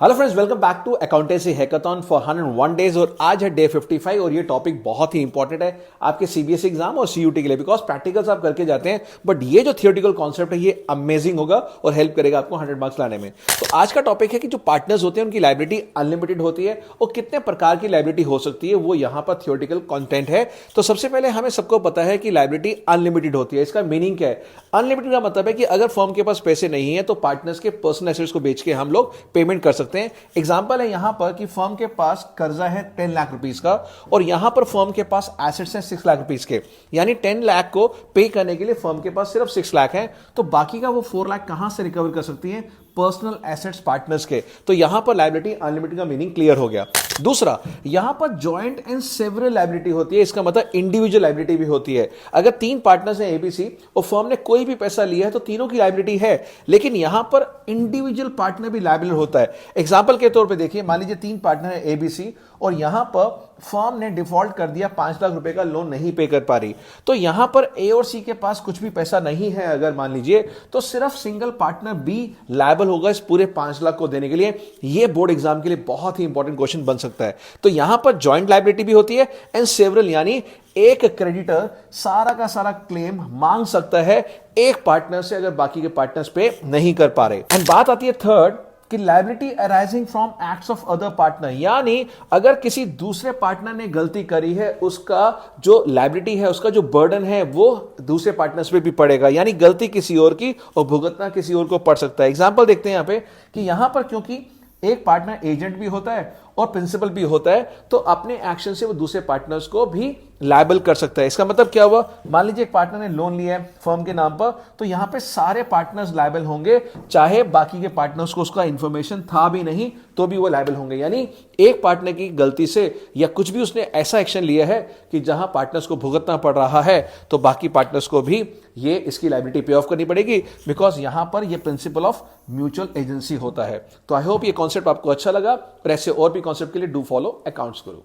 Hello friends, welcome back to accountancy hackathon for 101 days. और आज है डे 55 और ये टॉपिक बहुत ही इंपॉर्टेंट है आपके सीबीएसई एग्जाम और सीयूटी के लिए, बिकॉज प्रैक्टिकल्स आप करके जाते हैं बट ये जो थियोरेटिकल कॉन्सेप्ट है ये अमेजिंग होगा और हेल्प करेगा आपको 100 मार्क्स लाने में। तो आज का टॉपिक है कि जो पार्टनर्स होते हैं उनकी लायबिलिटी अनलिमिटेड होती है और कितने प्रकार की लायबिलिटी हो सकती है, वो यहां पर थियोरेटिकल कंटेंट है। तो सबसे पहले हमें सबको पता है कि लायबिलिटी अनलिमिटेड होती है। इसका मीनिंग क्या है? अनलिमिटेड का मतलब है कि अगर फर्म के पास पैसे नहीं है तो पार्टनर्स के पर्सनल एसेट्स को बेच के हम लोग पेमेंट कर सकते हैं। एग्जाम्पल है यहां पर कि फर्म के पास कर्जा है 10 लाख रुपीस का और यहां पर फर्म के पास एसेट्स हैं 6 लाख रुपीस के, यानी 10 लाख को पे करने के लिए फर्म के पास सिर्फ 6 लाख है, तो बाकी का वो 4 लाख कहां से रिकवर कर सकती है? पर्सनल एसेट्स पार्टनर्स के। तो यहां पर लायबिलिटी अनलिमिटेड का मीनिंग क्लियर हो गया। दूसरा, यहां पर जॉइंट एंड सेवरल लायबिलिटी होती है। इसका मतलब इंडिविजुअल लायबिलिटी भी होती है। अगर 3 पार्टनर्स हैं एबीसी और फर्म ने कोई भी पैसा लिया है तो तीनों की लायबिलिटी है, लेकिन यहां पर इंडिविजुअल पार्टनर भी लायबिल होता है। एग्जांपल के तौर पे देखिए, मान लीजिए 3 पार्टनर है एबीसी और यहां पर फर्म ने डिफॉल्ट कर दिया, 5 लाख रुपए का लोन नहीं पे कर पा रही, तो यहां पर ए और सी के पास कुछ भी पैसा नहीं है अगर मान लीजिए, तो सिर्फ सिंगल पार्टनर बी लायबल होगा इस पूरे 5 लाख को देने के लिए। यह बोर्ड एग्जाम के लिए बहुत ही इंपॉर्टेंट क्वेश्चन बन सकता है। तो यहां पर जॉइंट लायबिलिटी भी होती है एंड सेवरल, यानी एक क्रेडिटर सारा का सारा क्लेम मांग सकता है एक पार्टनर से अगर बाकी के पार्टनर्स पे नहीं कर पा रहे। एंड बात आती है थर्ड कि liability arising from acts of other partner, यानी अगर किसी दूसरे पार्टनर ने गलती करी है, उसका जो लायबिलिटी है, उसका जो बर्डन है वो दूसरे पार्टनर्स पे भी पड़ेगा, यानी गलती किसी और की और भुगतना किसी और को पड़ सकता है। एग्जांपल देखते हैं यहां पे कि यहां पर क्योंकि एक पार्टनर एजेंट भी होता है और प्रिंसिपल भी होता है, तो अपने एक्शन से वो दूसरे पार्टनर्स को भी लायबल कर सकता है। इसका मतलब क्या हुआ? मान लीजिए एक पार्टनर ने लोन लिया है फर्म के नाम पर, तो यहां पे सारे पार्टनर्स लायबल होंगे, चाहे बाकी के पार्टनर्स को उसका इंफॉर्मेशन था भी नहीं तो भी वो लायबल होंगे। यानी एक पार्टनर की गलती से या कुछ भी उसने ऐसा एक्शन लिया है कि जहां पार्टनर्स को भुगतना पड़ रहा है, तो बाकी पार्टनर्स को भी ये इसकी लायबिलिटी पे ऑफ करनी पड़ेगी, बिकॉज यहां पर ये प्रिंसिपल ऑफ म्यूचुअल एजेंसी होता है। तो आई होप ये कॉन्सेप्ट आपको अच्छा लगा और ऐसे और भी कॉन्सेप्ट के लिए डू फॉलो अकाउंट्स गुरु।